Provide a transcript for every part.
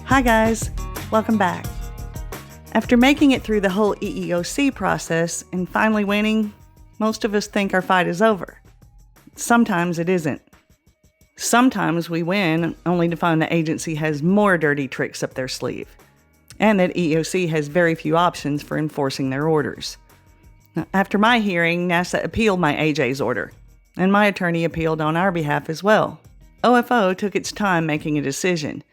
Hi guys, welcome back. After making it through the whole EEOC process and finally winning, most of us think our fight is over. Sometimes it isn't. Sometimes we win only to find the agency has more dirty tricks up their sleeve, and that EEOC has very few options for enforcing their orders. Now, after my hearing, NASA appealed my AJ's order, and my attorney appealed on our behalf as well. OFO took its time making a decision,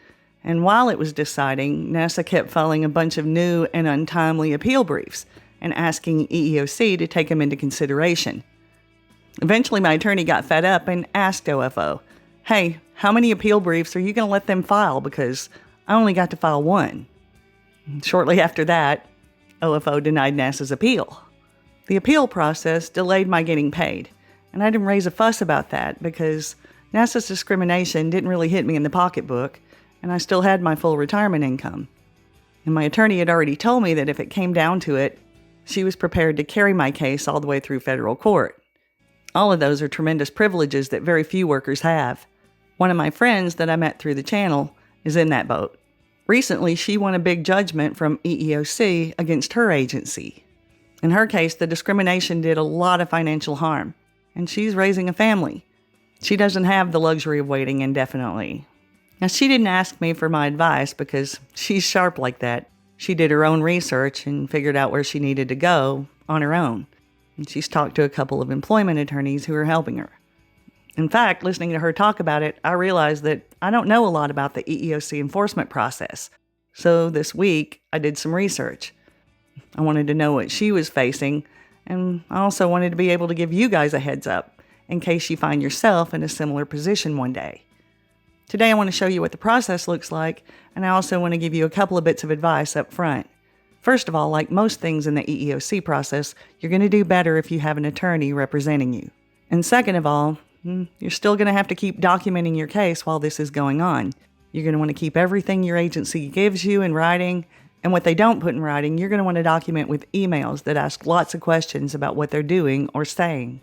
and while it was deciding, NASA kept filing a bunch of new and untimely appeal briefs and asking EEOC to take them into consideration. Eventually, my attorney got fed up and asked OFO, "Hey, how many appeal briefs are you going to let them file? Because I only got to file one." Shortly after that, OFO denied NASA's appeal. The appeal process delayed my getting paid, and I didn't raise a fuss about that because NASA's discrimination didn't really hit me in the pocketbook, and I still had my full retirement income. And my attorney had already told me that if it came down to it, she was prepared to carry my case all the way through federal court. All of those are tremendous privileges that very few workers have. One of my friends that I met through the channel is in that boat. Recently, she won a big judgment from EEOC against her agency. In her case, the discrimination did a lot of financial harm, and she's raising a family. She doesn't have the luxury of waiting indefinitely. Now, she didn't ask me for my advice because she's sharp like that. She did her own research and figured out where she needed to go on her own. And she's talked to a couple of employment attorneys who are helping her. In fact, listening to her talk about it, I realized that I don't know a lot about the EEOC enforcement process. So this week, I did some research. I wanted to know what she was facing, and I also wanted to be able to give you guys a heads up in case you find yourself in a similar position one day. Today, I want to show you what the process looks like, and I also want to give you a couple of bits of advice up front. First of all, like most things in the EEOC process, you're going to do better if you have an attorney representing you. And second of all, you're still going to have to keep documenting your case while this is going on. You're going to want to keep everything your agency gives you in writing, and what they don't put in writing, you're going to want to document with emails that ask lots of questions about what they're doing or saying.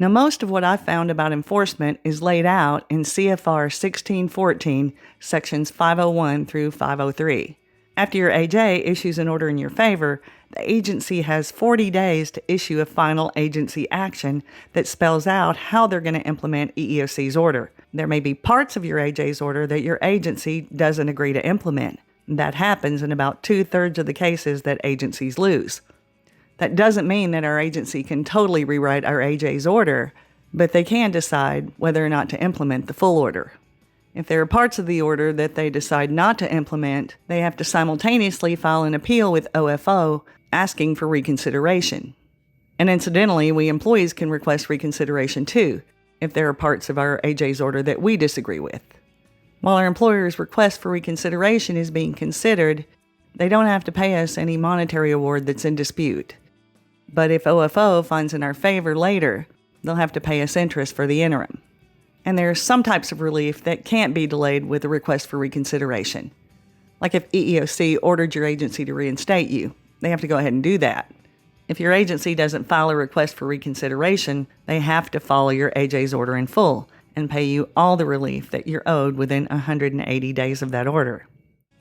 Now, most of what I've found about enforcement is laid out in CFR 1614, sections 501 through 503. After your AJ issues an order in your favor, the agency has 40 days to issue a final agency action that spells out how they're going to implement EEOC's order. There may be parts of your AJ's order that your agency doesn't agree to implement. That happens in about 2/3 of the cases that agencies lose. That doesn't mean that our agency can totally rewrite our AJ's order, but they can decide whether or not to implement the full order. If there are parts of the order that they decide not to implement, they have to simultaneously file an appeal with OFO asking for reconsideration. And incidentally, we employees can request reconsideration too, if there are parts of our AJ's order that we disagree with. While our employer's request for reconsideration is being considered, they don't have to pay us any monetary award that's in dispute. But if OFO finds in our favor later, they'll have to pay us interest for the interim. And there are some types of relief that can't be delayed with a request for reconsideration. Like if EEOC ordered your agency to reinstate you, they have to go ahead and do that. If your agency doesn't file a request for reconsideration, they have to follow your AJ's order in full and pay you all the relief that you're owed within 180 days of that order.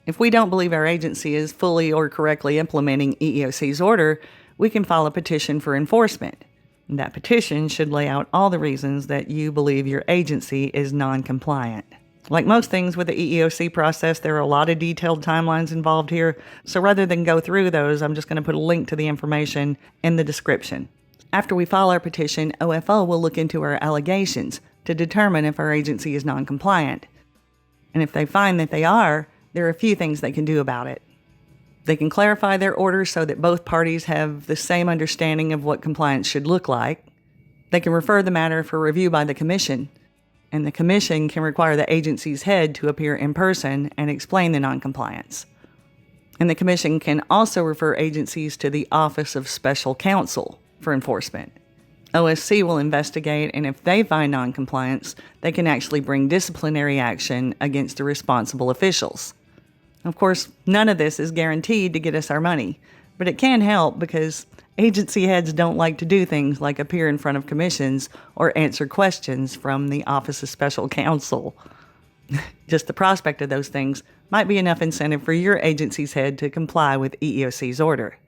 If we don't believe our agency is fully or correctly implementing EEOC's order, we can file a petition for enforcement. That petition should lay out all the reasons that you believe your agency is non-compliant. Like most things with the EEOC process, there are a lot of detailed timelines involved here, so rather than go through those, I'm just going to put a link to the information in the description. After we file our petition, OFO will look into our allegations to determine if our agency is non-compliant. And if they find that they are, there are a few things they can do about it. They can clarify their orders so that both parties have the same understanding of what compliance should look like. They can refer the matter for review by the Commission, and the Commission can require the agency's head to appear in person and explain the noncompliance. And the Commission can also refer agencies to the Office of Special Counsel for enforcement. OSC will investigate, and if they find noncompliance, they can actually bring disciplinary action against the responsible officials. Of course, none of this is guaranteed to get us our money, but it can help because agency heads don't like to do things like appear in front of commissions or answer questions from the Office of Special Counsel. Just the prospect of those things might be enough incentive for your agency's head to comply with EEOC's order.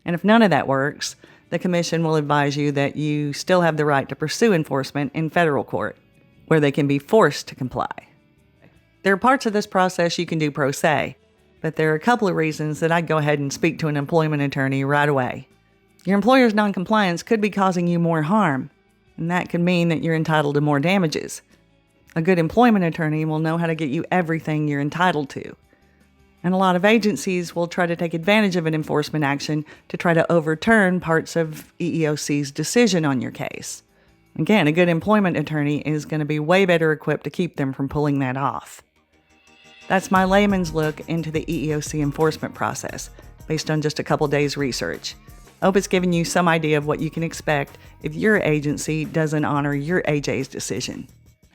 And if none of that works, the Commission will advise you that you still have the right to pursue enforcement in federal court, where they can be forced to comply. There are parts of this process you can do pro se, but there are a couple of reasons that I'd go ahead and speak to an employment attorney right away. Your employer's noncompliance could be causing you more harm, and that could mean that you're entitled to more damages. A good employment attorney will know how to get you everything you're entitled to. And a lot of agencies will try to take advantage of an enforcement action to try to overturn parts of EEOC's decision on your case. Again, a good employment attorney is going to be way better equipped to keep them from pulling that off. That's my layman's look into the EEOC enforcement process, based on just a couple days' research. I hope it's given you some idea of what you can expect if your agency doesn't honor your AJ's decision.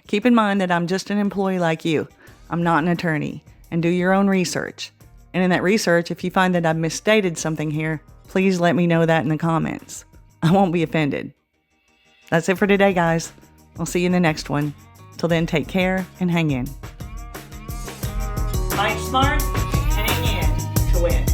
Keep in mind that I'm just an employee like you. I'm not an attorney, and do your own research. And in that research, if you find that I've misstated something here, please let me know that in the comments. I won't be offended. That's it for today, guys. I'll see you in the next one. Till then, take care and hang in. Fight smart and hang in to win.